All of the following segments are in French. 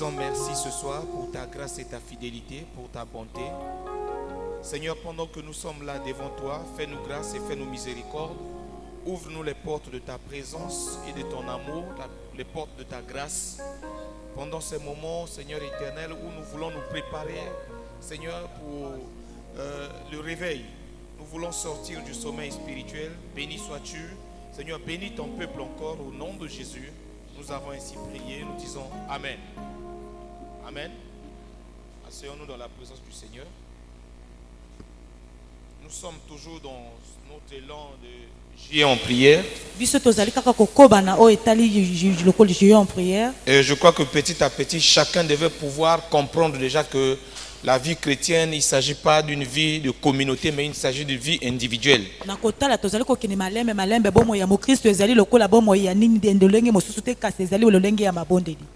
disons merci ce soir pour ta grâce et ta fidélité, pour ta bonté. Seigneur, pendant que nous sommes là devant toi, fais-nous grâce et fais-nous miséricorde. Ouvre-nous les portes de ta présence et de ton amour, les portes de ta grâce. Pendant ces moments, Seigneur éternel, où nous voulons nous préparer, Seigneur, pour le réveil. Nous voulons sortir du sommeil spirituel. Béni sois-tu. Seigneur, bénis ton peuple encore au nom de Jésus. Nous avons ainsi prié, nous disons Amen. Amen. Asseyons-nous dans la présence du Seigneur. Nous sommes toujours dans notre élan de juillet en prière. Et je crois que petit à petit, chacun devait pouvoir comprendre déjà que la vie chrétienne, il ne s'agit pas d'une vie de communauté, mais il s'agit d'une vie individuelle.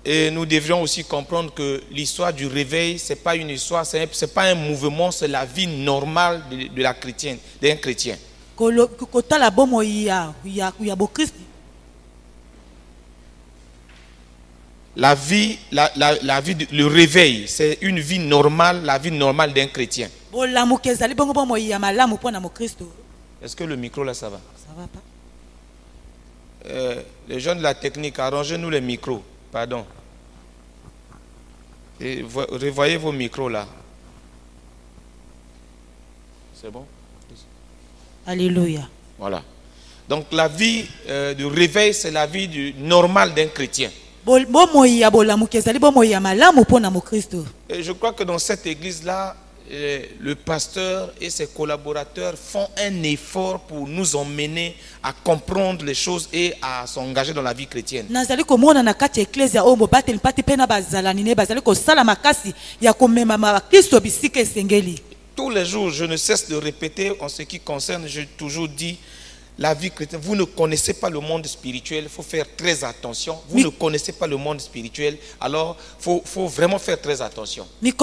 Et nous devrions aussi comprendre que l'histoire du réveil, ce n'est pas une histoire, ce n'est pas un mouvement, c'est la vie normale de la chrétienne, d'un chrétien. La vie, le réveil, c'est une vie normale, la vie normale d'un chrétien. Est-ce que le micro là, ça va? Ça va pas. Les gens de la technique, arrangez-nous les micros. Pardon. Et revoyez vos micros là. C'est bon? Alléluia. Voilà. Donc la vie du réveil, c'est la vie normale d'un chrétien. Et je crois que dans cette église-là, le pasteur et ses collaborateurs font un effort pour nous emmener à comprendre les choses et à s'engager dans la vie chrétienne. Tous les jours, je ne cesse de répéter en ce qui concerne, j'ai toujours dit, la vie chrétienne, vous ne connaissez pas le monde spirituel, il faut faire très attention. Vous ne connaissez pas le monde spirituel, alors il faut vraiment faire très attention. Même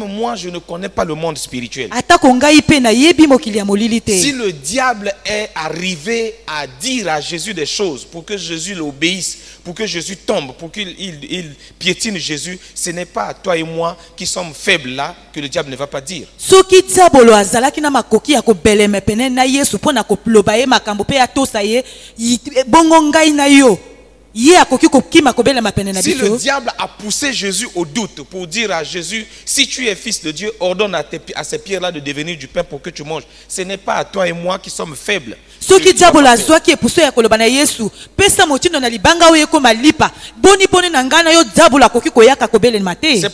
moi, je ne connais pas le monde spirituel. Si le diable est arrivé à dire à Jésus des choses pour que Jésus l'obéisse, pour que Jésus tombe, pour qu'il piétine Jésus, ce n'est pas à toi et moi qui sommes faibles là que le diable ne va pas dire. Si le diable a poussé Jésus au doute pour dire à Jésus, si tu es fils de Dieu, ordonne à ces pierres-là de devenir du pain pour que tu manges. Ce n'est pas à toi et moi qui sommes faibles. C'est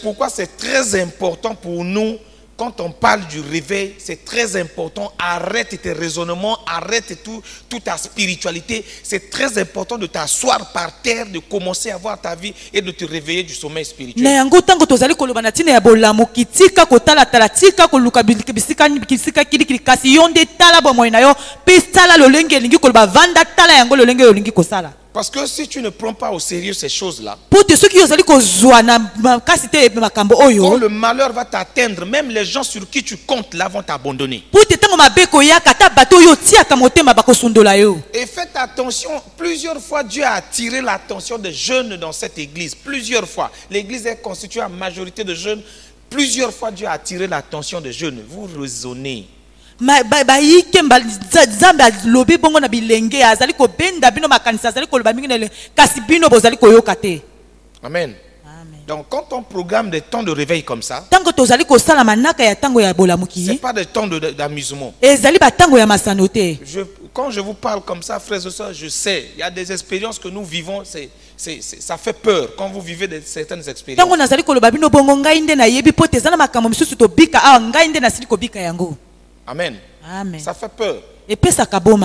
pourquoi c'est très important pour nous. Quand on parle du réveil, c'est très important. Arrête tes raisonnements, arrête toute ta spiritualité. C'est très important de t'asseoir par terre, de commencer à voir ta vie et de te réveiller du sommeil spirituel. Parce que si tu ne prends pas au sérieux ces choses-là, quand le malheur va t'atteindre, même les gens sur qui tu comptes là vont t'abandonner. Et faites attention, plusieurs fois Dieu a attiré l'attention des jeunes dans cette église. Plusieurs fois. L'église est constituée en majorité de jeunes. Plusieurs fois Dieu a attiré l'attention des jeunes. Vous raisonnez. Amen. Donc quand on programme des temps de réveil comme ça, ce n'est pas des temps d'amusement. Quand je vous parle comme ça, frères et sœurs, je sais, il y a des expériences que nous vivons, ça fait peur quand vous vivez certaines expériences. Amen. Amen. Ça fait peur. Le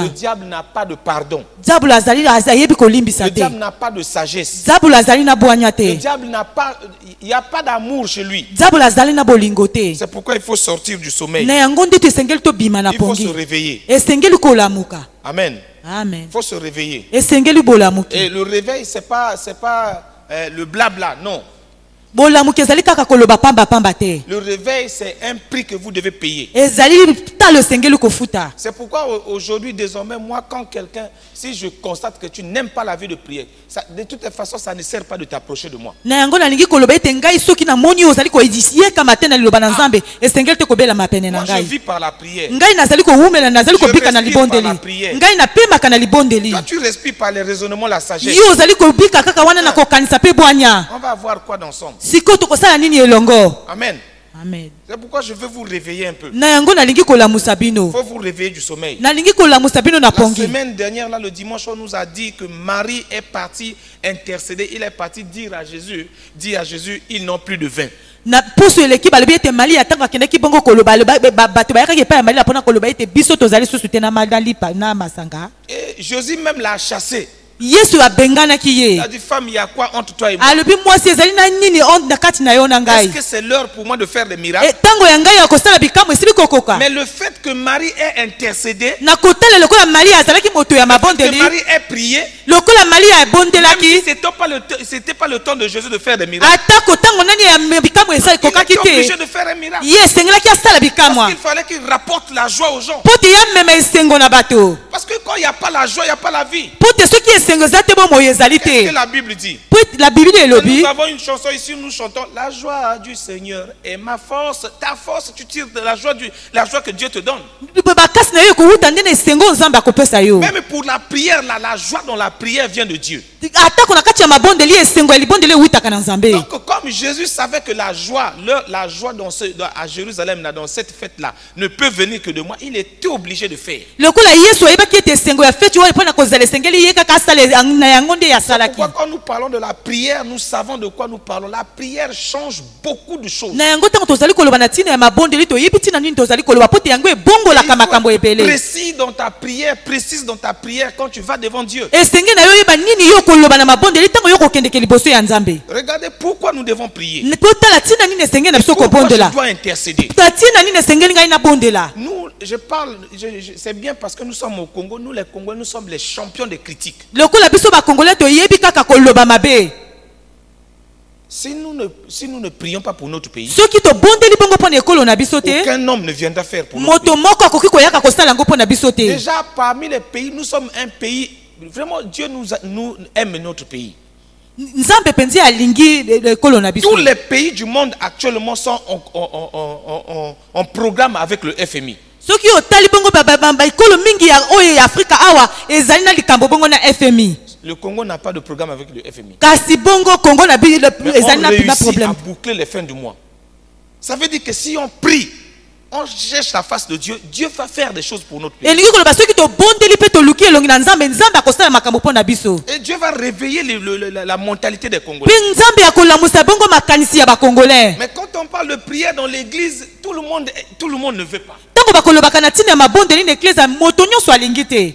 diable n'a pas de pardon. Le diable n'a pas de sagesse. Le diable n'a pas, il n'y a pas d'amour chez lui. C'est pourquoi il faut sortir du sommeil. Il faut se réveiller. Amen. Amen. Il faut se réveiller. Et le réveil, c'est pas le blabla, non. bolamuki ezali kaka koloba pamba pamba te. Le réveil, c'est un prix que vous devez payer. Ezali talo sengeli kofuta. C'est pourquoi aujourd'hui, désormais, moi, quand quelqu'un, si je constate que tu n'aimes pas la vie de prière, ça, de toute façon, ça ne sert pas de t'approcher de moi. Na yango nalingi koloba ete ngai soki na moni ozali ko yeka matena liloba na Nzambe esengeli te kobela mapene na Moi, je ngai. vis par la prière. Ngai nazali ko humela nazali ko bika na libondeli. Ngai na pema kana libondeli. Quand tu respires par les raisonnements, la sagesse, Yo ozali ko bika kaka wana na ko kanisa pe bwanya. on va voir quoi d'ensemble. Siko tokosala nini elongo? Amen. Amen. C'est pourquoi je veux vous réveiller un peu. Na yango nalingi kolamusa bino. Il faut vous réveiller du sommeil. Nalingi kolamusa bino na La pongi. semaine dernière, là, le dimanche, on nous a dit que Marie est partie intercéder. Il est parti dire à Jésus, ils n'ont plus de vin. Na poso eleki balobi ete mali atanga kendeki bongo koloba bato bayaka ke pa mali apona koloba ete biso tozali susu te na madali pa na masanga. Et Jésus même l'a chassé. Yesu abengana ki Il ye. a dit, femme, il y a quoi entre toi et moi? Alobi mwasi ezali na nini on na kati na yo na ngai. Est-ce que c'est l'heure pour moi de faire des miracles? Tango ya ngai ya kosala bikambo esili kokoka. Mais le fait que Marie ait intercédé, Na kotala lokola mali azalaki moto ya que mabondeli. Marie ait prié, Lokola mali ya même si bondelaki. c'était pas le temps de Jésus de faire des miracles, Atako tango nani ya bikambo esali il kokaki était obligé te. de faire un miracle. Yes, engelaki asala bikamwa. Parce qu'il fallait qu'il rapporte la joie aux gens. Pote ya mema esengo na bato. Parce que quand il n'y a pas la joie, il n'y a pas la vie. Pote soki esengo zate bo moyo ezali Qu'est-ce que te. la Bible dit? La Bible elobi. Nous avons une chanson ici, nous chantons la joie du Seigneur est ma force. Ta force, tu tires de la joie que Dieu te donne. Bakasi na yo kuhuta ndene esengo Nzambe akopesa yo. Même pour la prière, la joie dans la prière vient de Dieu. Atako na kati ya mabondeli esengo ya libondeli uhitaka na Nzambe. Donc comme Jésus savait que la joie à Jérusalem, là, dans cette fête-là, ne peut venir que de moi, il était obligé de faire. Lokola Yesu ayebaki ete esengo ya feti oyo mpona kozala esengeli ye kaka asala na yango nde yasalaki. Pourquoi quand nous parlons de la prière, nous savons de quoi nous parlons. La prière change beaucoup de choses. Na yango tango tozali koloba na ntina ya mabondeli toyebi ntina nini tozali koloba pote yango ebongolaka makambo ebele. Précis dans ta prière, précise dans ta prière quand tu vas devant Dieu. Esenge na yo yeba nini yo koloba na mabondeli tango yo kokendeke liboso ya Nzambe. Regardez pourquoi nous devons prier. Potala ntina nini esenge na biso Pourquoi je kobondela. dois intercéder. Ntina nini esengeli ngai na bondela. Nous, c'est bien parce que nous sommes au Congo, nous les Congolais, nous sommes les champions des critiques. Lokola biso ba Congolais toyebi kaka koloba mabe. Si nous ne prions pas pour notre pays, Soki to bondeli bongo pona ekolo na biso te. aucun homme ne viendra faire pour notre Moto pays. moko akoki koyaka kosala ngo pona biso te. Déjà parmi les pays, nous sommes un pays, vraiment Dieu nous aime notre pays. Nzambe penzi alingi ekolo na biso. Tous les pays du monde actuellement sont en programme avec le FMI. Soki otali bongo ba ekolo mingi ya oyo ya Afrika awa ezali na likambo bongo na FMI. Le Congo n'a pas de programme avec le FMI. Kasi bongo Congo na bi Mais ezali on na réussit problème. à boucler les fins du mois. Ça veut dire que si on prie, on cherche la face de Dieu, Dieu va faire des choses pour notre pays. Elingi koloba soki to bondeli pe to luki elongi na Nzambe Nzambe akosala makambo pona biso. Et Dieu va réveiller la mentalité des Congolais. Pe Nzambe akolamusa bongo makanisi ya ba Congolais. Mais quand on parle de prière dans l'église, tout le monde ne veut pas. Tango bakolobaka na ntina ya mabondeli na ekleza moto nyonso alingi te.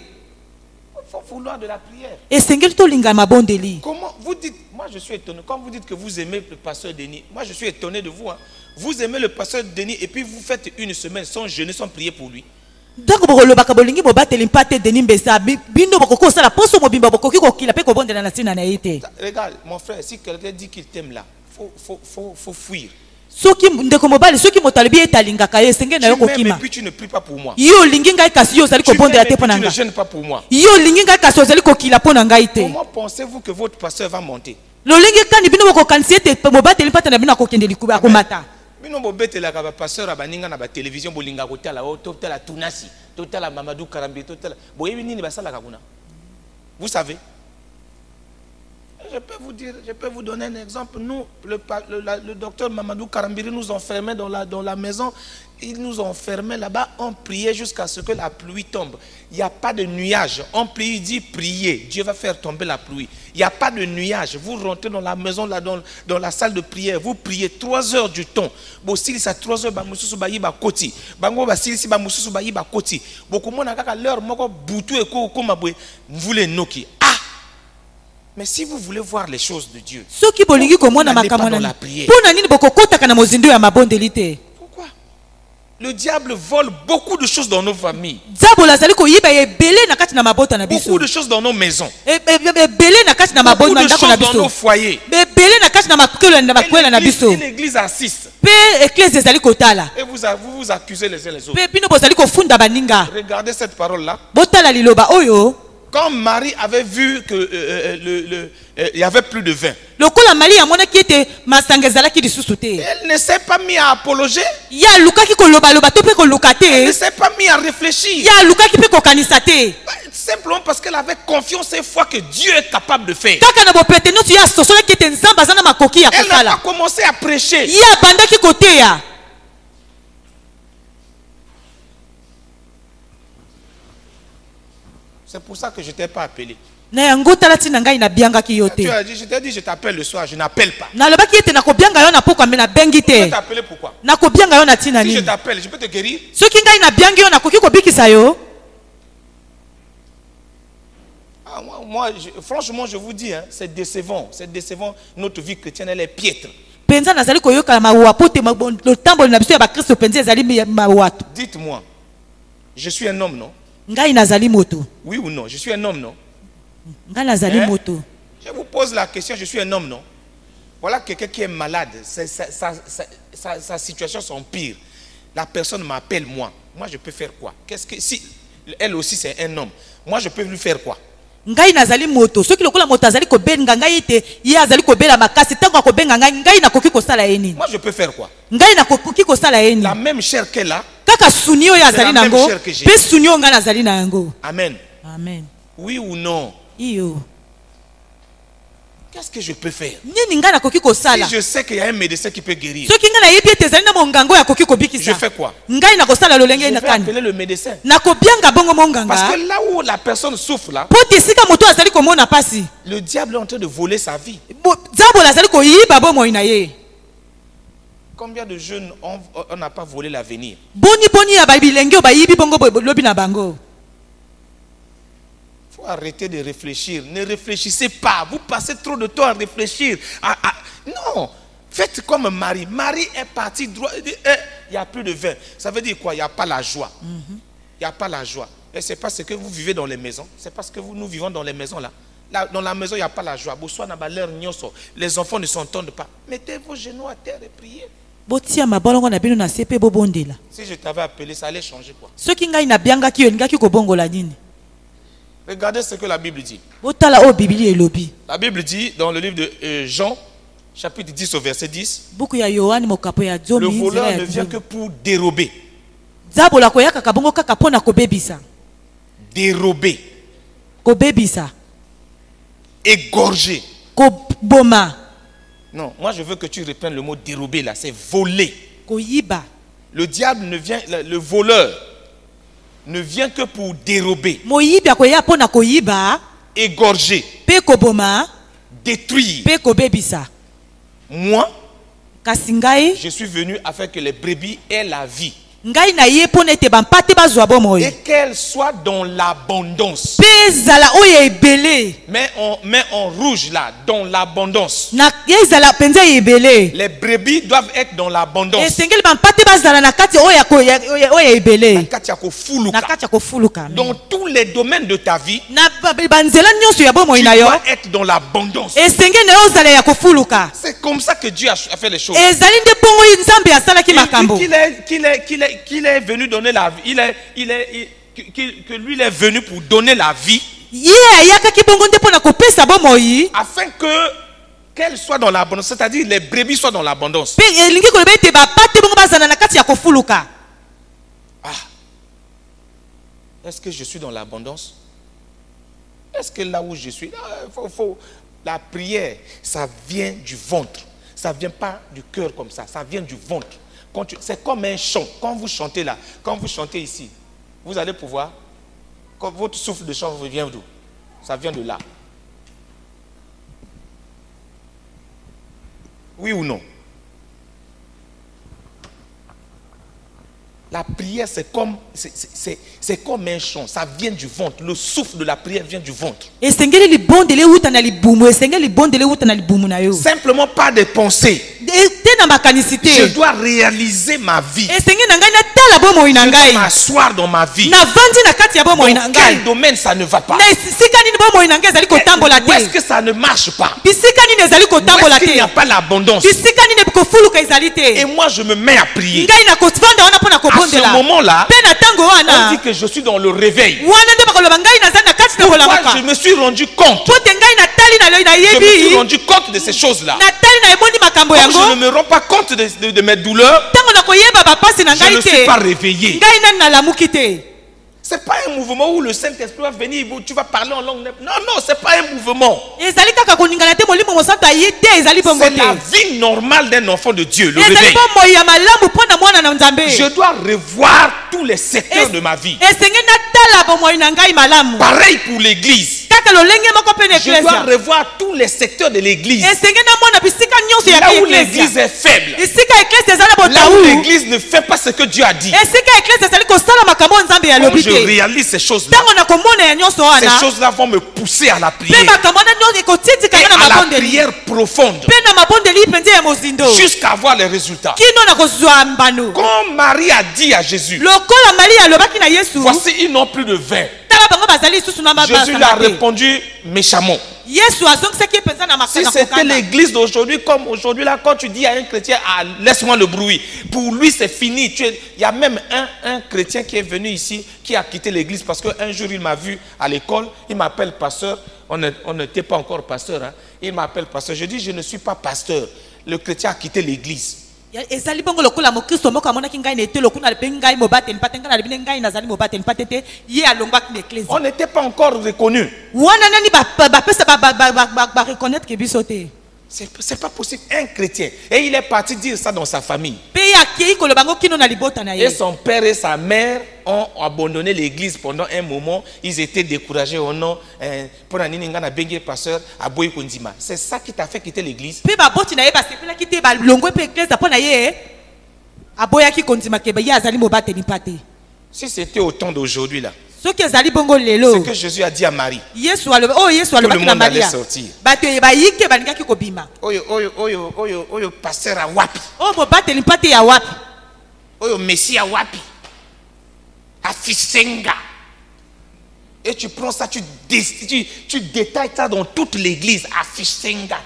Il faut vouloir de la prière. Esengeli tolinga mabondeli. Comment vous dites, moi je suis étonné, quand vous dites que vous aimez le pasteur Denis, moi je suis étonné de vous. Hein. Vous aimez le pasteur Denis et puis vous faites une semaine sans jeûner, sans prier pour lui. Tango bakolobaka bolingi bobateli mpate Denis Mbesa bindo bokoko osala poso mobimba bokoki kokila pe kobondela na ntina na ye te. Regarde, mon frère, si quelqu'un dit qu'il t'aime là, faut fuir. Soki ndeko mobali soki moto alobi etalingaka ye esengeli na yo Tu m'aimes et kokima. puis tu ne pries pas pour moi. Yo lingi ngai kasi yo ozali Tu kobondela m'aimes te et puis pona tu ne nga. gênes pas pour moi. Yo lingi ngai kasi ozali kokila pona ngai te. Comment pensez-vous que votre pasteur va monter? Lolingi kani bino bokokanisi ete mobateli mpate na bino akokende likuba akomata. Bino bobetelaka ba pasteur abaninga na ba télévision bolinga kotala totala Tunasi, totala Mamadou Karambi, totala. Boyebi nini basalaka kuna? Vous savez? Je peux vous donner un exemple. Nous, le docteur Mamadou Karambiri nous enfermait dans la maison. Il nous enfermait là-bas. On priait jusqu'à ce que la pluie tombe. Il n'y a pas de nuage. On prie, il dit priez. Dieu va faire tomber la pluie. Il n'y a pas de nuage. Vous rentrez dans la maison, là, dans la salle de prière. Vous priez 3 heures du temps. Bon, si c'est 3 heures, koti. Bango si koti. Beaucoup de gens leur moko boutou et vous les noki. Mais si vous voulez voir les choses de Dieu, Soki bolingi komona makambo na prière. Pona nini bokokota kana mozindo ya mabondeli te. Pourquoi? Le diable vole beaucoup de choses dans nos familles. Zabo lazali ko yiba ebele na kati na mabota na biso. Beaucoup de choses dans nos maisons. Ebele na kati na mabota na Beaucoup de choses dans nos foyers. Ebele na kati na makolo na bakwela na biso. Une église assiste. Pe église ezali kotala. Et vous vous accusez les uns les autres. Pe bino bozali kofunda baninga. Regardez cette parole là. Botala liloba oyo. Quand Marie avait vu que il y avait plus de vin, lokola Marie amona ki ete masanga ezalaki lisusu te. elle ne s'est pas mis à apologer. Ya lukaki koloba loba to pe koluka te. Elle ne s'est pas mis à réfléchir. Ya lukaki pe kokanisa te. Simplement parce qu'elle avait confiance et foi que Dieu est capable de faire. Kaka na bopete no tu ya sosola ki ete nzamba zana makoki ya Elle n'a kosala. pas commencé à prêcher. Ya bandaki koteya. C'est pour ça que je ne t'ai pas appelé. Na yango talati na ngai na biangaki yo te. Tu as dit, je t'ai dit, je t'appelle le soir, je n'appelle pas. Na lobaki ete na kobianga yo na poko me na bengi Je te. peux t'appeler pourquoi? Na kobianga yo na tina Si je nini. t'appelle, je peux te guérir. Soki ngai na biangi yo na koki kobikisa yo. Ah, franchement, je vous dis, hein, c'est décevant. C'est décevant. Notre vie chrétienne, elle est piètre. Penza nazali koyoka mawa pote lo tambolo na biso ya ba Kristo penza ezali mawatu. Dites-moi, je suis un homme, non? Ngai nazali moto. Oui ou non? Je suis un homme, non? Ngai nazali moto. Je vous pose la question, je suis un homme, non? Voilà quelqu'un qui est malade, sa situation s'empire. La personne m'appelle moi. Moi, je peux faire quoi? Si elle aussi c'est un homme, moi je peux lui faire quoi? Ngai nazali moto. Soki lokola moto azali ko benga ngai ete ye azali ko bela makasi tango ko benga ngai na koki ko sala yeni. Moi je peux faire quoi? Ngai na koki ko sala yeni. La même chair qu'elle a. Kaka sunio ya azali nango. Pe sunio nga nazali nango. Amen. Amen. Oui ou non? Iyo. Qu'est-ce que je peux faire? Si je sais qu'il y a un médecin qui peut guérir, je fais quoi? Je vais appeler le médecin. Parce que là où la personne souffre, là, le diable est en train de voler sa vie. Combien de jeunes on n'a pas volé l'avenir? Il faut arrêter de réfléchir. Ne réfléchissez pas. Vous passez trop de temps à réfléchir. Non. Faites comme Marie. Marie est partie droit. Il n'y a plus de vin. Ça veut dire quoi? Il n'y a pas la joie. Il n'y a pas la joie. Et c'est parce que vous vivez dans les maisons. C'est parce que nous vivons dans les maisons là. Dans la maison, il n'y a pas la joie. Les enfants ne s'entendent pas. Mettez vos genoux à terre et priez. Si je t'avais appelé, ça allait changer quoi? Regardez ce que la Bible dit. La Bible dit dans le livre de Jean, chapitre 10 au verset 10, le voleur ne vient que pour dérober. Dérober. Égorger. Non, moi je veux que tu reprennes le mot dérober là, c'est voler. Le diable ne vient, le voleur ne vient que pour dérober, égorger, détruire. Moi, je suis venu afin que les brebis aient la vie et qu'elles soient dans l'abondance. Mais en rouge là, dans l'abondance. Les brebis doivent être dans l'abondance. Dans tous les domaines de ta vie, tu dois être dans l'abondance. C'est comme ça que Dieu a fait les choses. Qu'il est venu donner la vie, que lui il est venu pour donner la vie, afin que qu'elle soit dans l'abondance, c'est-à-dire les brebis soient dans l'abondance. Est-ce que je suis dans l'abondance? Est-ce que là où je suis, la prière, ça vient du ventre, ça vient pas du cœur comme ça vient du ventre. C'est comme un chant. Quand vous chantez là, quand vous chantez ici, vous allez pouvoir, quand votre souffle de chant vient d'où? Ça vient de là. Oui ou non? La prière, c'est comme un chant. Ça vient du ventre. Le souffle de la prière vient du ventre. Simplement pas des pensées. Je dois réaliser ma vie. Je dois m'asseoir dans ma vie. Dans quel domaine ça ne va pas? Où est-ce que ça ne marche pas? Où est-ce qu'il n'y a pas l'abondance? Et moi je me mets à prier. À ce moment-là, on dit que je suis dans le réveil. Pourquoi je me suis rendu compte? Je me suis rendu compte de ces choses-là. Comme je ne me rends pas compte de mes douleurs, je ne suis pas réveillé. Ce n'est pas un mouvement où le Saint-Esprit va venir, tu vas parler en langue. Non, non, ce n'est pas un mouvement. C'est la vie normale d'un enfant de Dieu, le réveil. Je dois revoir tous les secteurs de ma vie. Pareil pour l'église. Je dois revoir tous les secteurs de l'église. Là où l'église est faible. Là où l'église ne fait pas ce que Dieu a dit. Comme je réalise ces choses-là, ces choses-là vont me pousser à la prière. Et à la prière profonde. Jusqu'à voir les résultats. Comme Marie a dit à Jésus, voici, ils n'ont plus de vin. Jésus lui a répondu méchamment. Si c'était l'église d'aujourd'hui, comme aujourd'hui, là, quand tu dis à un chrétien, ah, laisse-moi le bruit, pour lui c'est fini. Il y a même un chrétien qui est venu ici, qui a quitté l'église parce qu'un jour il m'a vu à l'école, il m'appelle pasteur, on n'était pas encore pasteur, hein. Il m'appelle pasteur, je dis je ne suis pas pasteur, le chrétien a quitté l'église. On n'était pas encore reconnu. C'est pas possible. Un chrétien. Et il est parti dire ça dans sa famille. Et son père et sa mère ont abandonné l'église pendant un moment. Ils étaient découragés au nom. C'est ça qui t'a fait quitter l'église. Si c'était au temps d'aujourd'hui là, ce que Jésus a dit à Marie, tout le monde allait sortir. Oyo pasteur a wapi, oyo messie a wapi, a fisenga. Et tu prends ça, tu détailles ça dans toute l'église, a fisenga.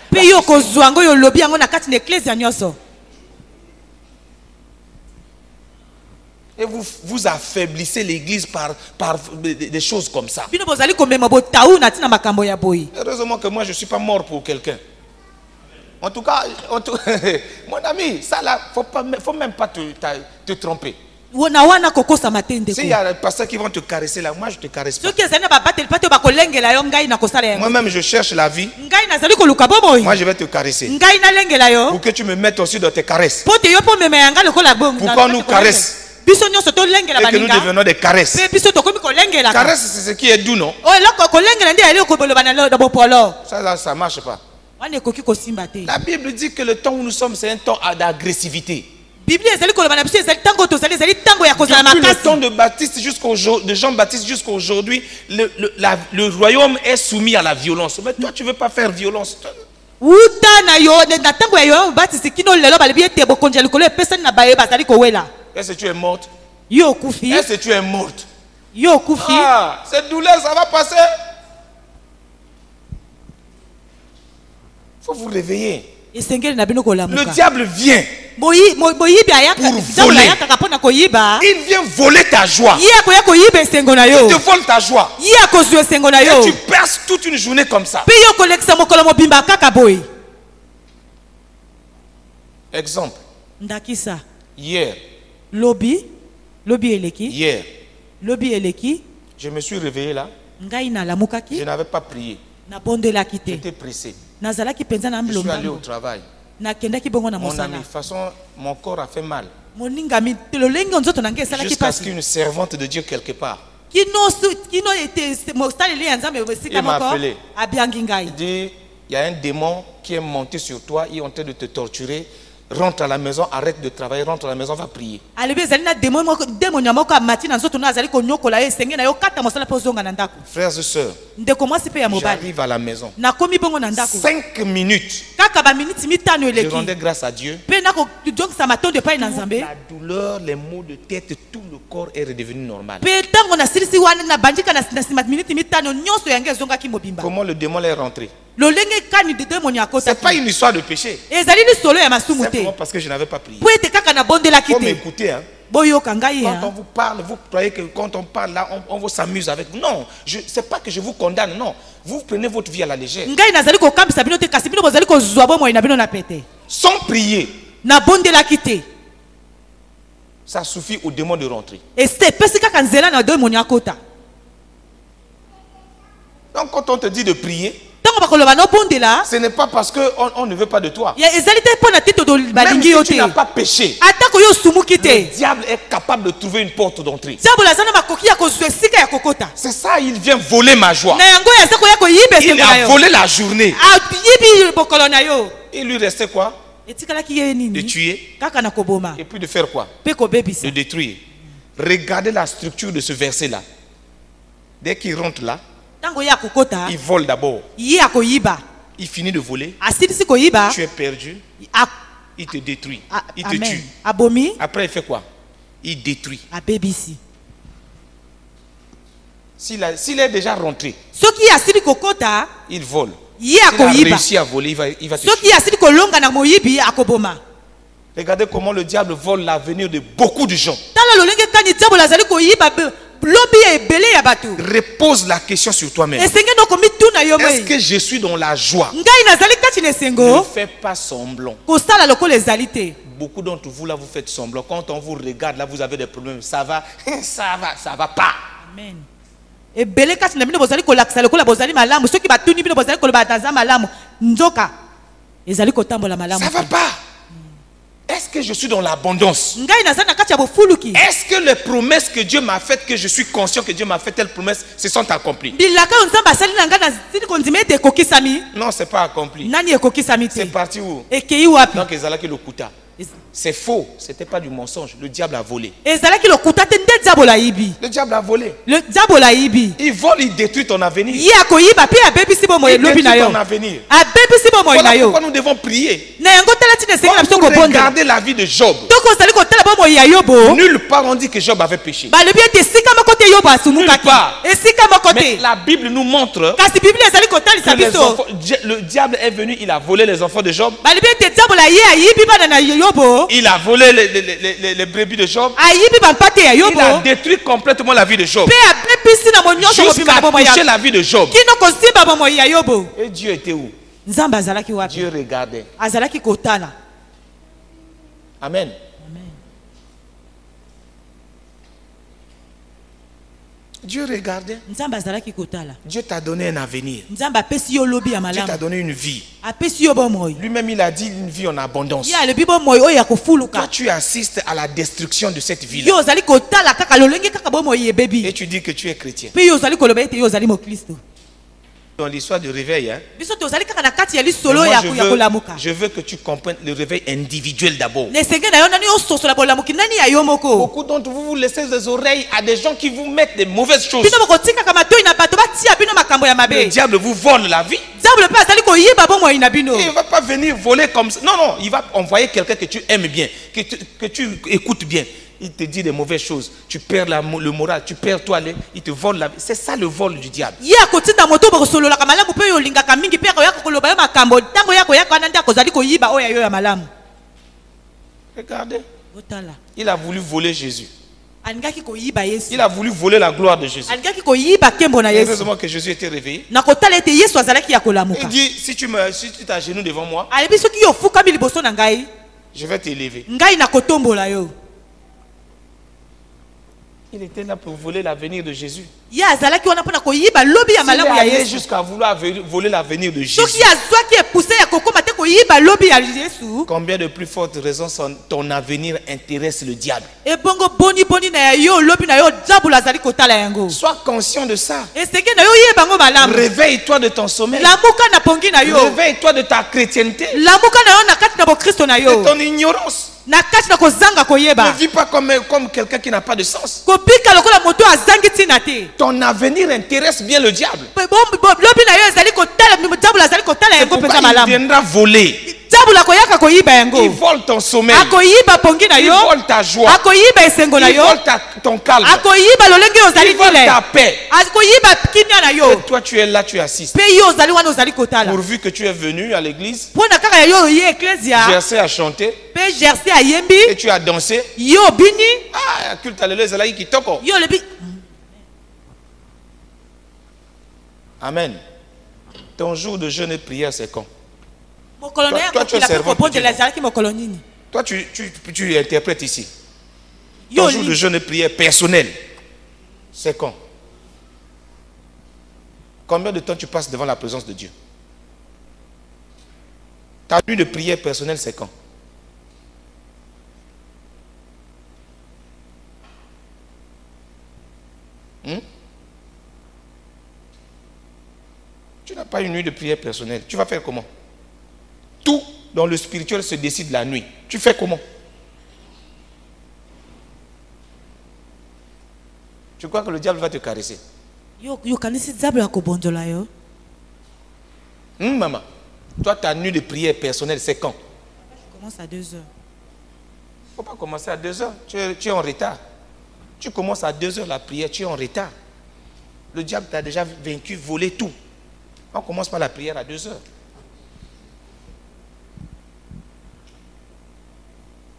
Et vous affaiblissez l'église par des choses comme ça. Heureusement que moi je ne suis pas mort pour quelqu'un. En tout cas, mon ami, ça là, faut même pas te tromper. S'il y a des pasteurs qui vont te caresser là, moi je te caresse pas. Moi-même je cherche la vie. Moi je vais te caresser. Pour que tu me mettes aussi dans tes caresses. Pour qu'on nous caresse. Et que nous devenons des caresses. Caresse, c'est ce qui est doux, non? Ça là, ça marche pas. La Bible dit que le temps où nous sommes, c'est un temps d'agressivité. Depuis le temps de Baptiste de Jean-Baptiste jusqu'à aujourd'hui, le royaume est soumis à la violence. Mais toi, tu ne veux pas faire violence. Est-ce que tu es morte? Est-ce que tu es morte? Ah, cette douleur, ça va passer. Il faut vous réveiller. Le diable vient pour voler. Il vient voler ta joie. Il te vole ta joie. Et tu passes toute une journée comme ça. Exemple. Hier. Hier. Je me suis réveillé là. Je n'avais pas prié. J'étais pressé. Je suis allé au travail. Mon ami, de toute façon, mon corps a fait mal. Jusqu'à ce qu'une servante de Dieu quelque part, il m'a appelé. Il dit, il y a un démon qui est monté sur toi, il est en train de te torturer. Rentre à la maison, arrête de travailler, rentre à la maison, va prier. Frères et sœurs, j'arrive à la maison. 5 minutes. Je rendais grâce à Dieu. La douleur, les maux de tête, tout le corps est redevenu normal. Comment le démon est rentré? C'est pas une histoire de péché. C'est vraiment parce que je n'avais pas prié. Il faut m'écouter. Hein. Quand on vous parle, vous croyez que quand on parle là, on vous s'amuse avec vous. Non, c'est pas que je vous condamne, non. Vous prenez votre vie à la légère. Sans prier, ça suffit au démon de rentrer. Donc quand on te dit de prier, ce n'est pas parce qu'on ne veut pas de toi. Même si tu n'as pas péché, le diable est capable de trouver une porte d'entrée. C'est ça, il vient voler ma joie. Il a volé la journée. Il lui restait quoi? De tuer. Et puis de faire quoi? De détruire. Regardez la structure de ce verset-là. Dès qu'il rentre là, il vole d'abord. Il finit de voler. Tu es perdu. Il te détruit. Il te tue. Après, il fait quoi? Il détruit. S'il est déjà rentré, il vole. S'il a réussi à voler, il va te tuer. Regardez comment le diable vole l'avenir de beaucoup de gens. Repose la question sur toi-même. Est-ce que je suis dans la joie? Ne fais pas semblant. Beaucoup d'entre vous là, vous faites semblant. Quand on vous regarde là, vous avez des problèmes. Ça va pas. Amen. Ça va pas. Est-ce que je suis dans l'abondance? Est-ce que les promesses que Dieu m'a faites, que je suis conscient que Dieu m'a fait telles promesses, se sont accomplies? Non, ce n'est pas accompli. C'est parti où? Donc, ils allaient que le kuta. C'est faux, ce n'était pas du mensonge. Le diable a volé. Le diable a volé. Il vole, il détruit ton avenir. Il détruit ton avenir. Voilà pourquoi nous devons prier. Quand vous regardez la vie de Job, nulle part on dit que Job avait péché. Nulle part. Mais la Bible nous montre que le diable est venu, il a volé les enfants de Job. Il a volé les brebis de Job. Il a détruit complètement la vie de Job. Jusqu'à toucher la vie de Job. Et Dieu était où? Dieu regardait. Amen. Dieu regardait. Dieu t'a donné un avenir. Dieu t'a donné une vie. Lui-même il a dit une vie en abondance. Toi tu assistes à la destruction de cette vie. Et tu dis que tu es chrétien. Dans l'histoire du réveil, hein, je veux que tu comprennes le réveil individuel d'abord. Beaucoup d'entre vous, vous laissez les oreilles à des gens qui vous mettent des mauvaises choses. Le diable vous vole la vie. Il ne va pas venir voler comme ça. Non, non, il va envoyer quelqu'un que tu aimes bien, que tu écoutes bien. Il te dit des mauvaises choses. Tu perds le moral, tu perds toi, il te vole la vie. C'est ça le vol du diable. Regardez. Il a voulu voler Jésus. Il a voulu voler la gloire de Jésus. Heureusement que Jésus était réveillé. Il dit, si tu t'agenouilles devant moi, je vais t'élever. Il était là pour voler l'avenir de Jésus. Il allait jusqu'à vouloir voler l'avenir de Jésus. Combien de plus fortes raisons ton avenir intéresse le diable? Sois conscient de ça. Réveille-toi de ton sommeil. Réveille-toi de ta chrétienté. De ton ignorance. na kati na kozanga koyeba Ne vis pas comme quelqu'un qui n'a pas de sens. kobika lokola moto azangi tina te Ton avenir intéresse bien le diable. lobi na yo ezali kotala diable azali kotala C'est yango pourquoi penza il malamu viendra voler. diable akoyaka koyiba yango Il vole ton sommeil. akoyiba pongi na Il yo vole ta joie. akoyiba esengo na Il yo vole ton calme. akoyiba lolenge oyo ozali Il vole tile ta paix. akoyiba kimia na Et yo toi, tu es là, tu assistes. mpe yo ozali wana ozali kotala Pourvu que tu es venu à l'église, mpo na kaka ya yo oye eklesia Jersey a chanté, mpe gerse ayembi et tu as dansé. yo obini Ah, culte alléluia, c'est là qui toko. yo olobi Amen. Ton jour de jeûne et prière, c'est quand? mokolo na Toi, ya tu es kokila mpe servante kobondela du ezalaki mokolo nini Toi, tu interprètes ici. yo Ton jour de jeûne et prière personnel, c'est quand? Combien de temps tu passes devant la présence de Dieu? Ta nuit de prière personnelle, c'est quand? Tu n'as pas une nuit de prière personnelle. Tu vas faire comment? Tout dans le spirituel se décide la nuit. Tu fais comment? Tu crois que le diable va te caresser? yo kanisi diable akobondola yo Maman, toi ta nuit de prière personnelle c'est quand? commence à 2 heures. Il ne faut pas commencer à 2 heures. Tu es en retard. Tu commences à 2 heures la prière, tu es en retard. Le diable t'a déjà vaincu, volé tout. On commence par la prière à 2 heures.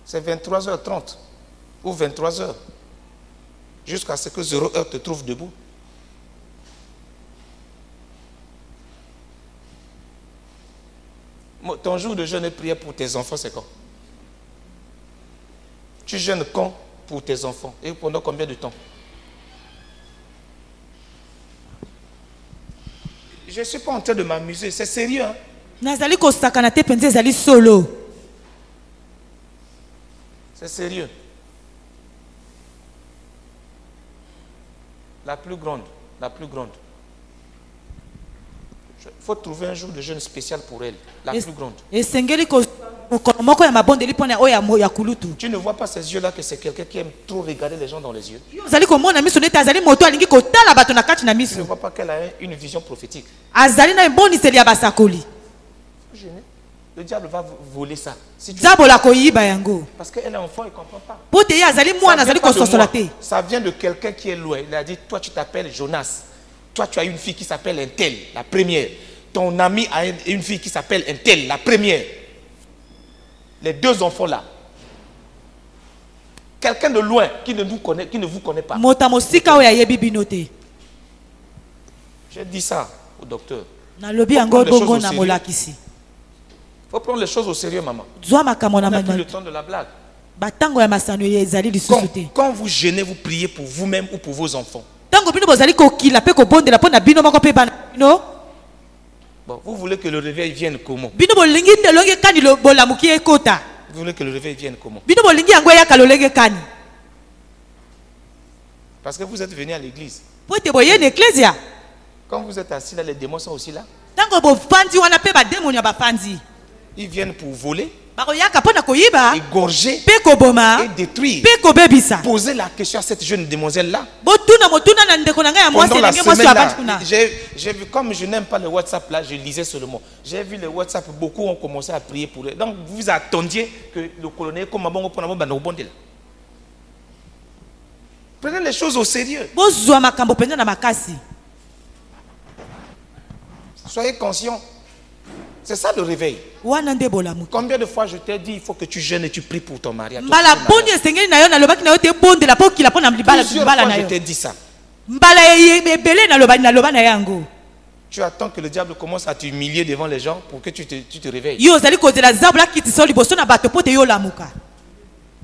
C'est 23h30 ou 23h. Jusqu'à ce que 0 heure te trouve debout. Ton jour de jeûne et prière pour tes enfants, c'est quand? Tu jeûnes quand pour tes enfants? Et pendant combien de temps? Je ne suis pas en train de m'amuser, c'est sérieux. Hein? nazali kosakana te penza ezali solo C'est sérieux. La plus grande. Il faut trouver un jour de jeûne spécial pour elle. La plus grande. esengeli mokolo moko ya mabondeli mpona oyo ya kulutu Tu ne vois pas ces yeux-là que c'est quelqu'un qui aime trop regarder les gens dans les yeux. ozali komona miso neti azali moto alingi kotala bato na kati na Tu ne miso vois pas qu'elle a une vision prophétique. azali na eboniseli ya basakoli Le diable va voler ça. Si tu... diable akoyiba yango Parce qu'elle est enfant, il ne comprend pas. mpo te ye azali mwana azali kososola te Ça vient de quelqu'un qui est loin. Il a dit, toi tu t'appelles Jonas. Toi tu as une fille qui s'appelle Untel, la première. Ton ami a une fille qui s'appelle Untel, la première. Les 2 enfants là. Quelqu'un de loin qui ne vous connaît pas. moto mosika oyo ayebi bino te J'ai dit ça au docteur. nalobi yango bongo na molakisi Il faut prendre les choses au sérieux, maman. zwa makambo na On n'a plus le temps de la blague. batango ya masano ezali lisusu te Quand vous jeûnez, vous priez pour vous-même ou pour vos enfants. ntango bino bozali kokila mpe kobondela mpo na bino moko mpe bana bino Bon, vous voulez que le réveil vienne comment? bino bolingi lolenge kani bolamuki ekota Vous voulez que le réveil vienne comment? bino bolingi yango eyaka lolenge kani Parce que vous êtes venu à l'église. po ete boye na eklesia Quand vous êtes assis là, les démons sont aussi là. ntango bofandi wana mpe bademoni ya bafandi Ils viennent pour voler, bakoyaka mpo na koyiba égorger mpe koboma et détruire. mpe kobebisa Posez la question à cette jeune demoiselle-là. botuna motuna na ndeko na ngai ya mwasi Pendant la elenge mwasi semaine ya là, bandi kuna j'ai vu, comme je n'aime pas le WhatsApp là, je lisais seulement. J'ai vu le WhatsApp, beaucoup ont commencé à prier pour eux. Donc vous attendiez que le colonel, comme Mabongo Ponamo Banobonde là. Prenez les choses au sérieux. bozwa makambo mpenza na makasi Soyez conscients. C'est ça le réveil. wana nde bolamuki Combien de fois je t'ai dit, il faut que tu jeûnes et tu pries pour ton mariage. mbala boni esengeli na yo nalobaki na yo te bondela mpo okila mpo na Plusieurs mbala fois na je yo t'ai dit ça. mbala ebele naloba na yango Tu attends que le diable commence à t'humilier devant les gens pour que tu te réveilles. yo ozali kozela zabu lakitisa yo liboso na bato mpo te yo olamuka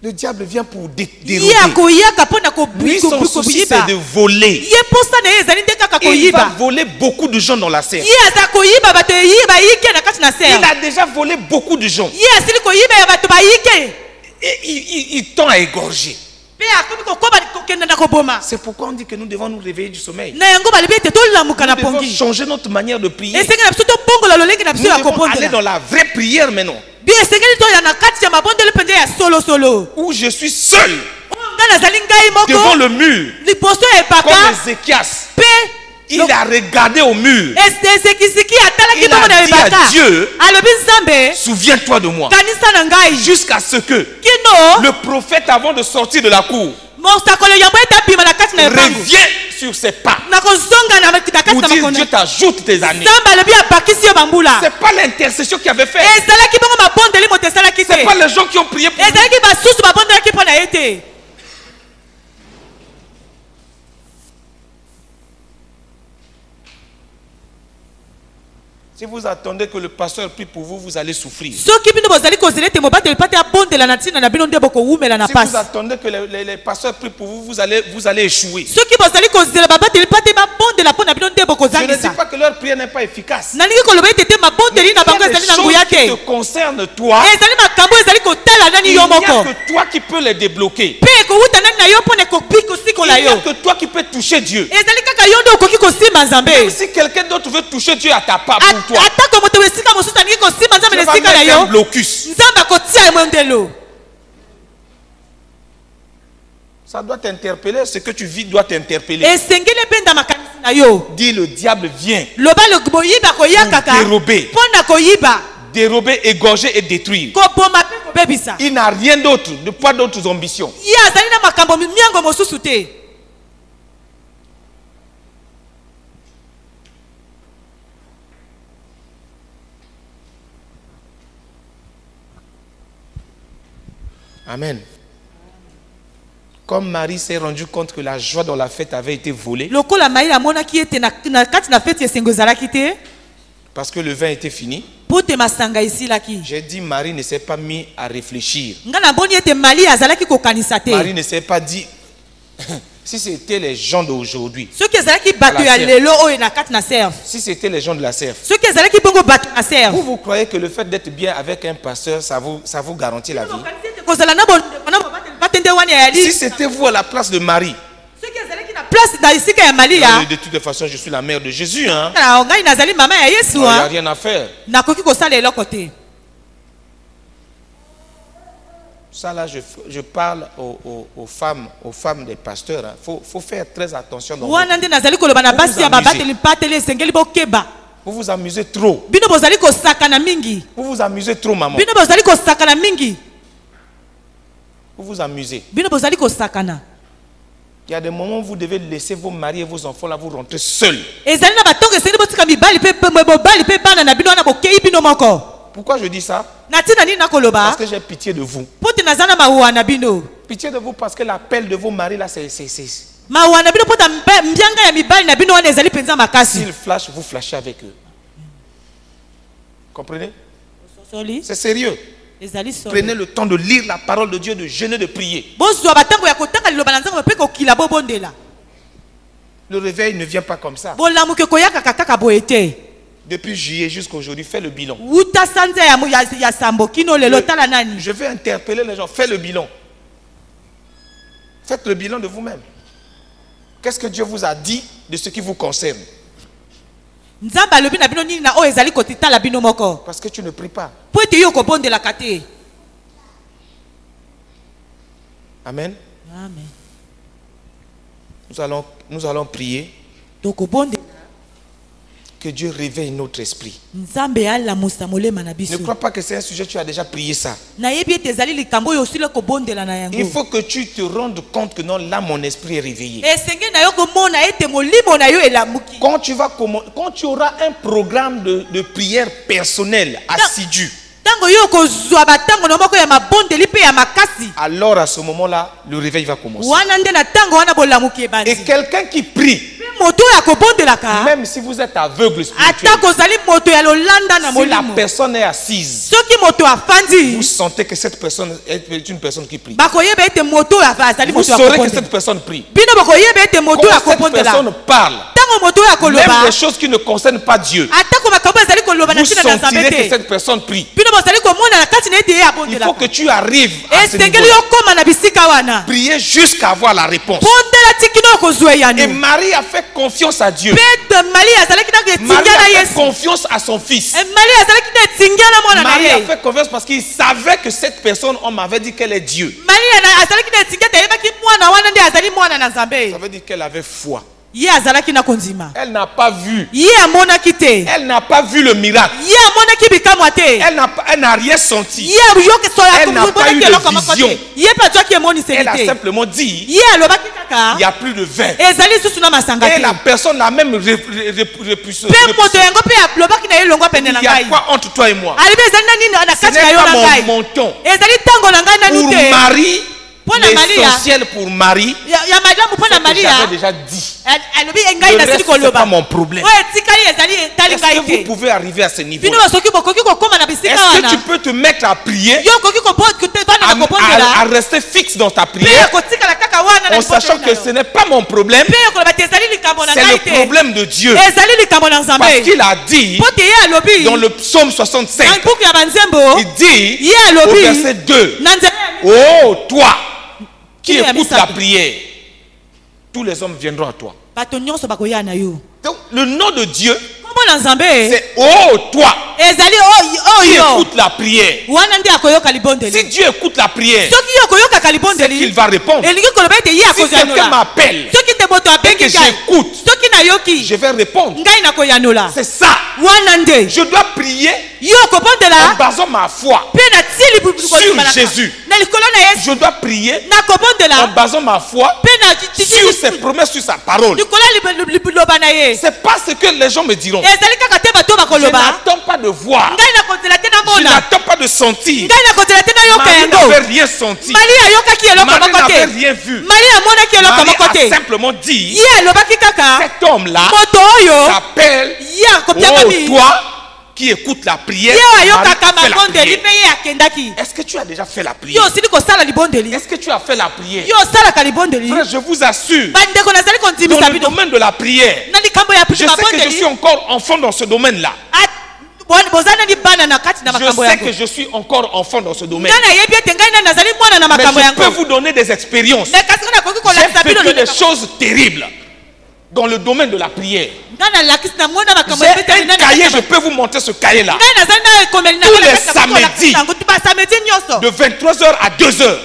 Le diable vient pour ye dérober. akoyaka mpo na Lui, son souci, c'est koyiba de voler. ye mposa na ye ezali nde kaka Et il va koyiba voler beaucoup de gens dans la serre. ye aza koyiba bato bayike na kati na Il sere a déjà volé beaucoup de gens. ye asili koyiba ya bato bayike Et il tend à égorger. mpe akomi kokoba kokenda na koboma C'est pourquoi on dit que nous devons nous réveiller du sommeil. na yango balobi ete tolamuka Nous na devons pongi changer notre manière de prier. esenge na biso tobongola lolenge na Nous biso ya devons aller kobondela dans la vraie prière maintenant. où je suis seul devant le mur, comme Ézéchias. Il a regardé au mur. Il a dit à Dieu, souviens-toi de moi. Jusqu'à ce que le prophète, avant de sortir de la cour, revient sur ses pas pour dire Dieu t'ajoute tes années. C'est pas l'intercession qui avait fait. C'est pas les gens qui ont prié pour lui. Si vous attendez que le pasteur prie pour vous, vous allez souffrir. Si vous attendez que les pasteurs prient pour vous, vous allez échouer. Je ne dis pas que leur prière n'est pas efficace. Il y a des choses qui te concernent toi. Il n'y a que toi qui peux les débloquer. Il n'y a que toi qui peux toucher Dieu. Même si quelqu'un d'autre veut toucher Dieu à ta part pour toi, tu vas mettre un blocus. Ça doit t'interpeller. Ce que tu vis doit t'interpeller. Dis, le diable vient dérober, égorger et détruire. Il n'a rien d'autre, pas d'autres ambitions. Amen. Comme Marie s'est rendu compte que la joie dans la fête avait été volée, parce que le vin était fini, j'ai dit Marie ne s'est pas mise à réfléchir. Marie ne s'est pas dit si c'était les gens d'aujourd'hui, si c'était les gens de la serve, vous croyez que le fait d'être bien avec un pasteur, ça vous garantit la vie? Si c'était vous à la place de Marie, de toute façon je suis la mère de Jésus, hein? Il n'y a rien à faire. Ça là, je parle aux femmes des pasteurs. Il faut faire très attention. Vous vous amusez trop. Vous vous amusez trop, maman. Vous vous amusez. Il y a des moments où vous devez laisser vos maris et vos enfants là, vous rentrer seuls. Pourquoi je dis ça? Parce que j'ai pitié de vous. Pitié de vous parce que l'appel de vos maris là, c'est... S'ils flashent, vous flashez avec eux. Comprenez? C'est sérieux. Prenez le temps de lire la parole de Dieu, de jeûner, de prier. Le réveil ne vient pas comme ça. Depuis juillet jusqu'à aujourd'hui, fais le bilan. Je vais interpeller les gens. Faites le bilan. Faites le bilan de vous-même. Qu'est-ce que Dieu vous a dit de ce qui vous concerne? Parce que tu ne pries pas. Amen. Amen. Nous allons prier que Dieu réveille notre esprit. Ne crois pas que c'est un sujet, tu as déjà prié ça. Il faut que tu te rendes compte que non, là mon esprit est réveillé. Quand tu auras un programme de prière personnelle, assidu, alors à ce moment-là, le réveil va commencer. Et quelqu'un qui prie, même si vous êtes aveugle spirituellement, si la personne est assise, vous sentez que cette personne est une personne qui prie. Vous saurez que cette personne prie. Quand cette personne parle, même des choses qui ne concernent pas Dieu, vous sentirez que cette personne prie. Il faut que tu arrives à ce niveau. Prier jusqu'à avoir la réponse. Et Marie a fait confiance à Dieu. Marie a fait confiance à son fils. Marie a fait confiance parce qu'il savait que cette personne, on m'avait dit qu'elle est Dieu. Ça veut dire qu'elle avait foi. Elle n'a pas vu. Elle n'a pas vu le miracle. Elle n'a rien senti. Elle n'a pas eu de vision. Elle a simplement dit, il n'y a plus de vin. Et la personne l'a même repoussé. Il y a quoi entre toi et moi? Ce n'est pas mon ton. Pour Marie, l'essentiel pour Marie, c'est que j'avais déjà dit. Le reste, ce n'est pas mon problème. Est-ce que vous pouvez arriver à ce niveau? Est-ce que tu peux te mettre à prier, à rester fixe dans ta prière, en sachant que ce n'est pas mon problème, c'est le problème de Dieu. Parce qu'il a dit dans le psaume 65, il dit au verset 2, oh toi qui écoutes la prière, tous les hommes viendront à toi. Donc le nom de Dieu, c'est oh toi qui écoute la prière. Si Dieu écoute la prière, c'est qu'il va répondre. Si quelqu'un m'appelle et que j'écoute, je vais répondre. C'est ça. Je dois prier en basant ma foi sur Jésus. Je dois prier en basant ma foi sur ses promesses, sur sa parole. C'est pas ce que les gens me diront. Je n'attends pas de voir. Je n'attends pas de sentir. Marie n'avait rien senti. Marie n'avait rien vu. Marie a simplement dit, cet homme-là s'appelle toi qui écoute la prière. Est-ce que tu as déjà fait la prière? Est-ce que tu as fait la prière? Frère, je vous assure, dans le domaine de la prière, je sais que je suis encore enfant dans ce domaine-là. Je sais que je suis encore enfant dans ce domaine. Mais je peux vous donner des expériences. J'ai vécu des choses terribles dans le domaine de la prière. J'ai un cahier, je peux vous montrer ce cahier-là. Tous les samedis, de 23h à 2h,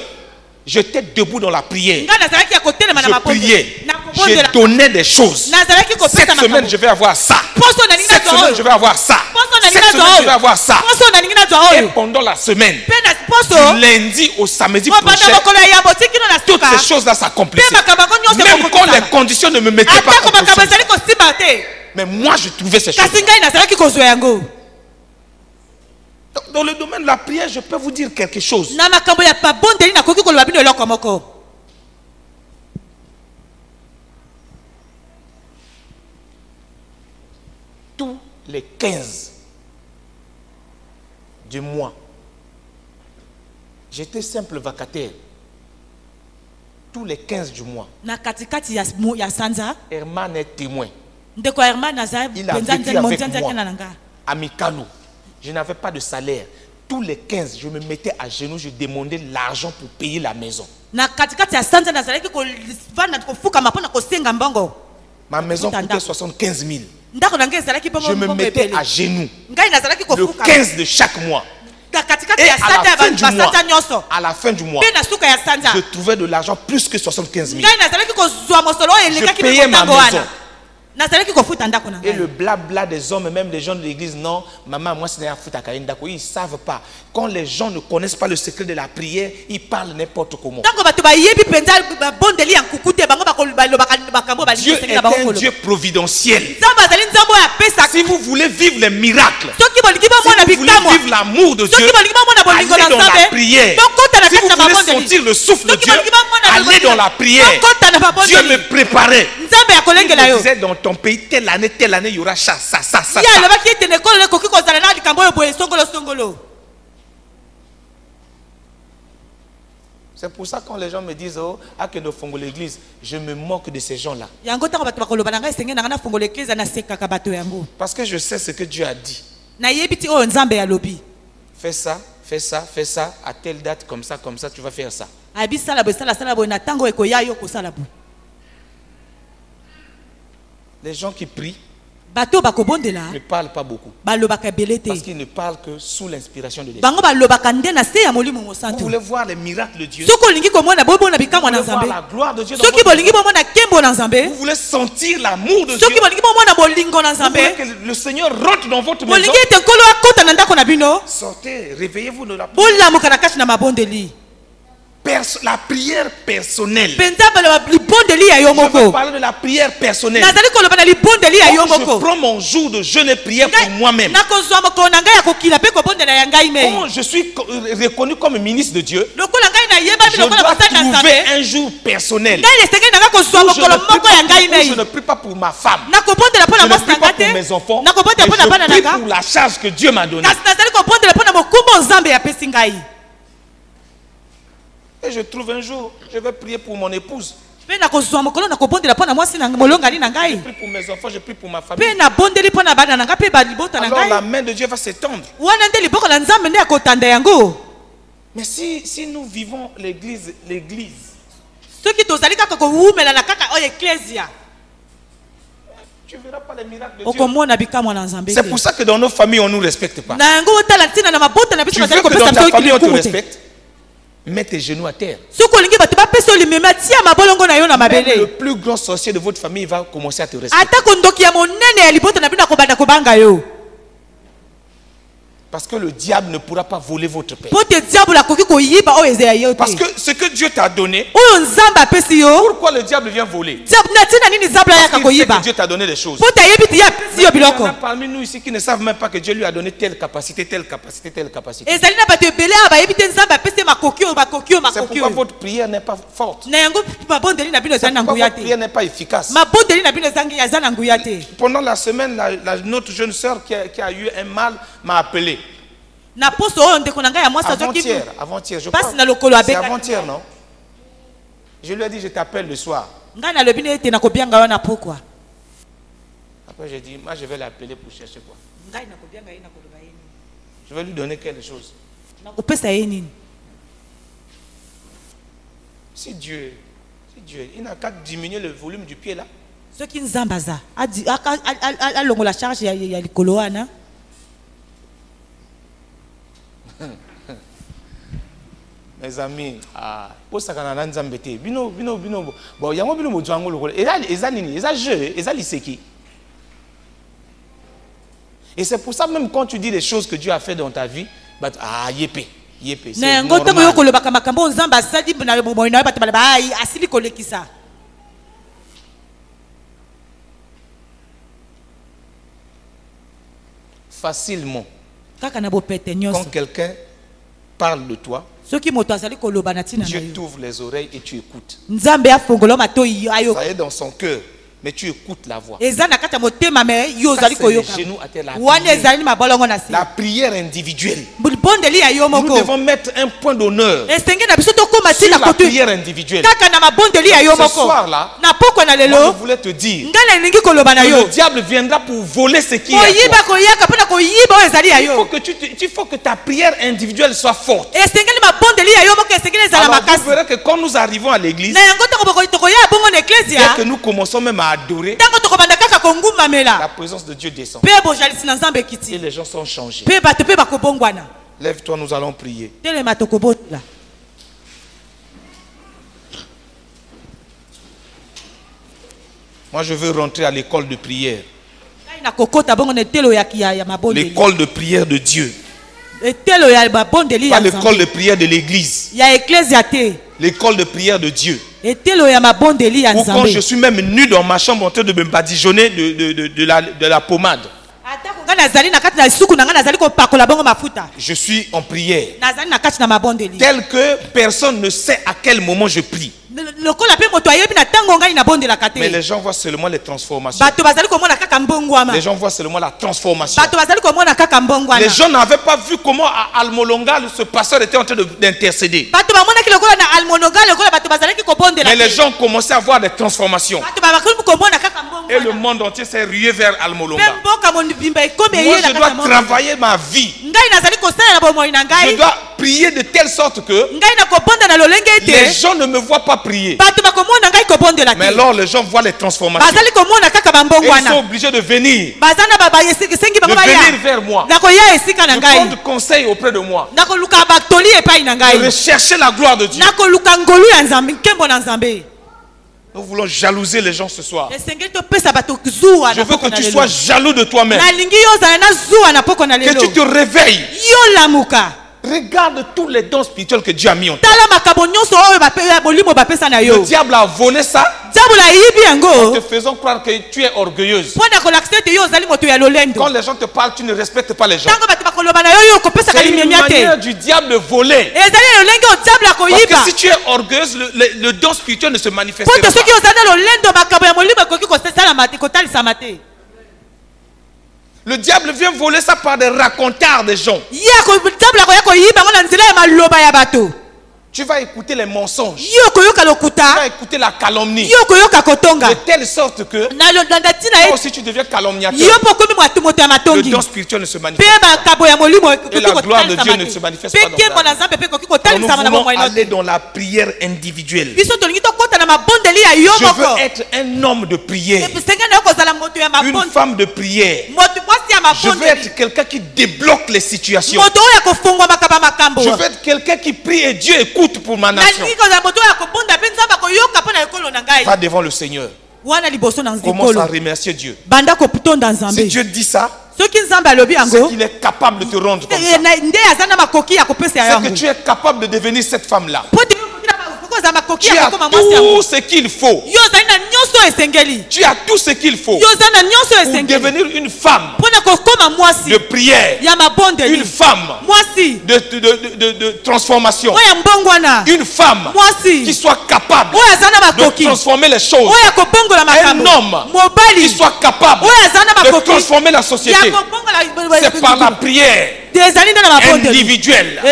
j'étais debout dans la prière. Je priais. Je donnais des choses. Cette semaine, je vais avoir ça. Cette semaine, je vais avoir ça. Cette semaine, je vais avoir ça. Et pendant la semaine, du lundi au samedi prochain, toutes ces choses-là s'accomplissaient. Même quand les conditions ne me mettaient pas en position. Mais moi, je trouvais ces choses. Dans le domaine de la prière, je peux vous dire quelque chose. Tous les 15 du mois, j'étais simple vacataire. Tous les 15 du mois, Herman est témoin. Il a vécu avec moi à Mikalo. Je n'avais pas de salaire. Tous les 15, je me mettais à genoux, je demandais l'argent pour payer la maison. Ma maison coûtait 75 000. Je me mettais à genoux le 15 de chaque mois. Et à la fin du mois, je trouvais de l'argent plus que 75 000. Je payais ma maison. Et le blabla des hommes, même les gens de l'église, non, maman, moi c'est un foot à Kaïnda. Ils ne savent pas. Quand les gens ne connaissent pas le secret de la prière, ils parlent n'importe comment. Dieu est un Dieu providentiel. Si vous voulez vivre les miracles, si vous voulez vivre l'amour de Dieu, allez dans la prière. Si vous voulez sentir le souffle de Dieu, allez dans la prière. Dieu me préparait. Il me disait dans ton pays, telle année, il y aura ça. C'est pour ça que quand les gens me disent, oh, à que nous fondons l'église, je me moque de ces gens-là. Parce que je sais ce que Dieu a dit. Nayebiti o nzambe ya lobi. Fais ça, fais ça, fais ça, à telle date, comme ça, tu vas faire ça. Abi sala bo sala bo na tango ekoya yo ko sala bo. Les gens qui prient Bato bakobondela. ne parlent pas beaucoup. Balobaka belete. Parce qu'ils ne parlent que sous l'inspiration de l'Esprit. Bango balobaka ndena se ya molimo Vous mosantu. voulez voir les miracles de Dieu. Soko lingi komona bobo na bikamwa na Vous voulez voir nzambe. la gloire de Dieu dans Soki votre bolingi vie. bomona kembo na nzambe. Vous voulez sentir l'amour de Dieu. Soki bolingi bomona bolingo na Vous voulez nzambe. que le Seigneur rentre dans votre maison. Bolingi ete nkolo akota na ndako na bino. Sortez, réveillez-vous de la prière. Bolamuka na kati na mabondeli. La prière personnelle. Penza baloba libondeli ya yo Je veux moko. parler de la prière personnelle. Nazali koloba na libondeli ya yo Quand moko. je prends mon jour de jeûne et prière pour moi-même. Nakozwa moko na ngai ya kokila pe kobondela ya ngai mei. Quand je suis reconnu comme ministre de Dieu, Lokola ngai na yeba je bino kola dois basali na trouver nzambe. un jour personnel. Ngai lesenge na kozwa Où je mokolo ne prie moko ya ngai pas- où je mei. ne prie pas pour ma femme. Nakobondela pona Je ne mwasi prie na pas nga pour te. mes enfants. Mais Nakobondela pona bana je na prie nga. pour la charge que Dieu m'a donnée. Kasi nazali kobondela pona mokumba nzambe ya pesi ngai. Et je trouve un jour, je vais prier pour mon épouse. Pe nakozwa mokolo nakobondela pona mwasi na molongani na Je ngai. prie pour mes enfants, je prie pour ma famille. Pe nabondeli pona bana na nga pe balibota na Alors la ngai. main de Dieu va s'étendre. Wana nde liboko na nzambe nde akotanda yango. Mais si nous vivons l'église, Soki tozali kaka kowumela na kaka oyo ecclesia. tu ne verras pas les miracles de Dieu. Okomona bikamwa na nzambe. C'est pour ça que dans nos familles, on ne nous respecte pas. Na yango otala tina na mabota na biso Tu veux bazali que kopesa dans ta biso famille, on te kilikumu te. respecte? Mets tes genoux à terre. Soki olingi bato bapesa olimema tia mabolongo na yo na Même le mabele. plus grand sorcier de votre famille va commencer à te respecter. Atako ndoki ya monene ya libota na bino akobanda kobanga yo. Parce que le diable ne pourra pas voler votre paix. Po te diable akoki koyiba oyo eza ya yo te. Parce que ce que Dieu t'a donné, Oyo nzambe apesi yo. pourquoi le diable vient voler? Diable na tina nini nzambe Parce ayaka qu'il sait koyiba. que Dieu t'a donné des choses. Po te yebi ti ya apesi yo Il y en biloko. a parmi nous ici qui ne savent même pas que Dieu lui a donné telle capacité, telle capacité, telle capacité. Ezali na bato ebele aba yebi te nzambe apesi makoki oyo bakoki oyo C'est makoki pourquoi oyo. votre prière n'est pas forte. Na yango mabondeli na bino C'est ezali na pourquoi nguya votre prière te. n'est pas efficace. Mabondeli na bino eza na nguya te. Pendant la semaine, notre jeune sœur qui a eu un mal m'a appelé. Na poso oyo ndeko na ngai ya mwasi azoki Avant-hier, je pasi crois. na lokolo C'est abeka. avant-hier, non? Je lui ai dit, je t'appelle le soir. Ngai nalobi na ete nakobianga wana pokwa. Après, j'ai dit, moi, je vais l'appeler pour chercher quoi. Ngai nakobianga ye nakoloba ye nini. Je vais lui donner quelque chose. Nakopesa ye nini. Si Dieu, il n'a qu'à diminuer le volume du pied là. Soki nzambe aza alongola charge ya likolo wana. Mes amis, posaka na nzambe te. Bino. Bon, yango bino mojwango lokolo. Eza nini? Eza jeu, eza liseki. Et c'est pour ça même quand tu dis les choses que Dieu a fait dans ta vie, bah yépé. Na yango tango yo kolobaka makambo nzambe asali na bomoyi na bato balaba ai asili kolekisa. Facilement. Kaka na bopete Quand nyonso. quelqu'un parle de toi, Soki moto azali koloba na tina na Dieu yo. t'ouvre les oreilles et tu écoutes. Nzambe afongola matoi ayo. Ça est dans son cœur, mais tu écoutes la voix. Eza na kata motema me yo Ça, zali c'est koyoka. les genoux à terre, la Wana prière. ezali mabolongo na si. La prière individuelle. Bondeli ya yo Nous moko. devons mettre un point d'honneur Esenge na biso tokoma sur tina la kotu. prière individuelle. Kaka na mabondeli ya yo Ce moko. soir-là, Na pokwa na moi, lelo. je voulais te dire Ngala elingi koloba na que yo. le diable viendra pour voler ce qui est à Koyiba toi. koyaka pona koyiba oyo ezali ya yo. Il faut que ta prière individuelle soit forte. Esengeli mabondeli ya yo moko esengeli ezala Alors vous makasi. verrez que quand nous arrivons à l'église, Na yango tango boko tokoya bongo na dès ecclesia. que nous commençons même à adorer, Tango tokobanda kaka konguma la mela. présence de Dieu descend. Pe bojalisi na nzambe Et kiti. les gens sont changés. Pe bato pe bakobongwana. Lève-toi, nous allons prier. Telema tokobotla. Moi, je veux rentrer à l'école de prière. Ngai na kokota bongo na telo ya mabondeli. L'école de prière de Dieu. Telo ya mabondeli Pas ya l'école nzambe. de prière de l'église. Ya ecclesia te. L'école de prière de Dieu. Etelo ya mabondeli ya Ou quand je nzambe. suis même nu dans ma chambre en train de me badigeonner de la pommade. Atako nga nazali na kati na suku na nga nazali kopakola bongo mafuta. Je suis en prière. Nazali na kati na mabondeli. Tel que personne ne sait à quel moment je prie. Lokola pe moto ayebi na tango ngai na bonde la kate. Mais les gens voient seulement les transformations. Bato bazali komona kaka mbongwama. Les gens voient seulement la transformation. Bato bazali komona kaka mbongwana. Les gens n'avaient pas vu comment à Almolonga ce pasteur était en train d'intercéder. Bato bamona ki lokola na almonoga lokola bato bazali ki kobonde la. Mais les gens commençaient à voir des transformations. Bato babakulu komona kaka mbongwana. Et le monde entier s'est rué vers Almolonga. Moi, Je dois travailler ma vie. Je dois prier de telle sorte que les gens ne me voient pas prier. Mais alors les gens voient les transformations. Et ils sont obligés de venir vers moi, de prendre conseil auprès de moi, de rechercher la gloire de Dieu. Nous voulons jalouser les gens ce soir. Je veux que tu sois jaloux de toi-même. Que tu te réveilles. Regarde tous les dons spirituels que Dieu a mis en toi. Le diable a volé ça en te faisant croire que tu es orgueilleuse. Quand les gens te parlent, tu ne respectes pas les gens. C'est une manière du diable de voler. Parce que si tu es orgueilleuse, le don spirituel ne se manifestera pas. Le diable vient voler ça par des racontards des gens. Tu vas écouter les mensonges. Tu vas écouter la calomnie. De telle sorte que toi aussi tu deviens calomniateur. Le don spirituel ne se manifeste pas. Et la gloire de Dieu ne se manifeste pas dans ta vie. Nous voulons aller dans la prière individuelle. Je veux être un homme de prière. Une femme de prière. Je veux être quelqu'un qui débloque les situations. Je veux être quelqu'un qui prie et Dieu écoute pour ma nation. Va devant le Seigneur. Commence à remercier Dieu. Si Dieu dit ça, c'est qu'il est capable de te rendre comme ça. C'est que tu es capable de devenir cette femme-là. Tu as tout ce qu'il faut. Tu as tout ce qu'il faut pour devenir une femme de prière, une femme de transformation, une femme qui soit capable de transformer les choses, un homme qui soit capable de transformer la société. C'est par la prière individuelle.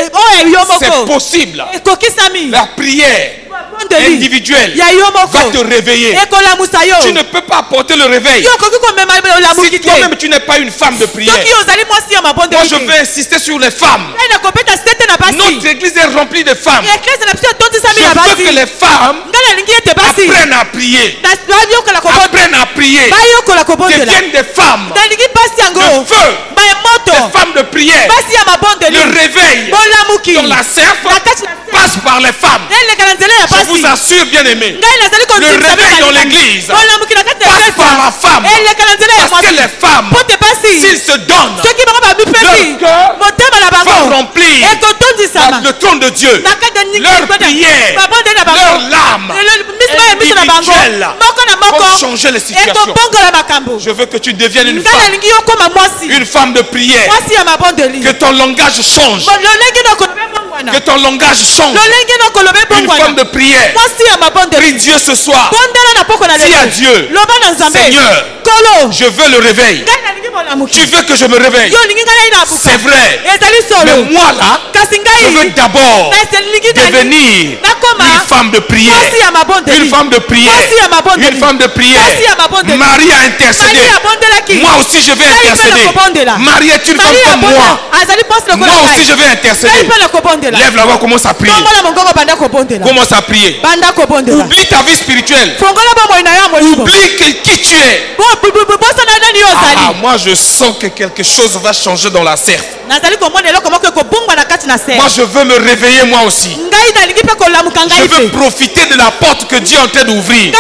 C'est possible. La prière individuelle va te réveiller. Tu ne peux pas apporter le réveil si toi-même tu n'es pas une femme de prière. Moi je vais insister sur les femmes. Notre église est remplie de femmes. Je veux que les femmes apprennent à prier. Apprennent à prier. Deviennent des femmes de feu. Des femmes de prière. Le réveil dans la serre passe par les femmes. Je vous assure, bien aimé, le réveil dans l'église passe par la femme. Parce que les femmes, s'ils se donnent, leur cœur va remplir le trône de Dieu. Leur prière, leur larme individuelle vont changer les situations. Je veux que tu deviennes une femme de prière. Que ton langage change. Que ton langage change. Une femme de prière. Prie Dieu ce soir. Dis à Dieu, Seigneur, je veux le réveil. Tu veux que je me réveille? C'est vrai. Mais moi là, je veux d'abord devenir une femme de prière. Une femme de prière. Une femme de prière. Marie a intercédé. Moi aussi je vais intercéder. Marie est une femme comme moi. Moi aussi je vais intercéder. Lève la voix, commence à prier. Commence à prier. Oublie ta vie spirituelle. Oublie qui tu es. Moi je sens que quelque chose va changer dans la serre. Moi je veux me réveiller moi aussi. Je veux profiter de la porte que Dieu est en train d'ouvrir.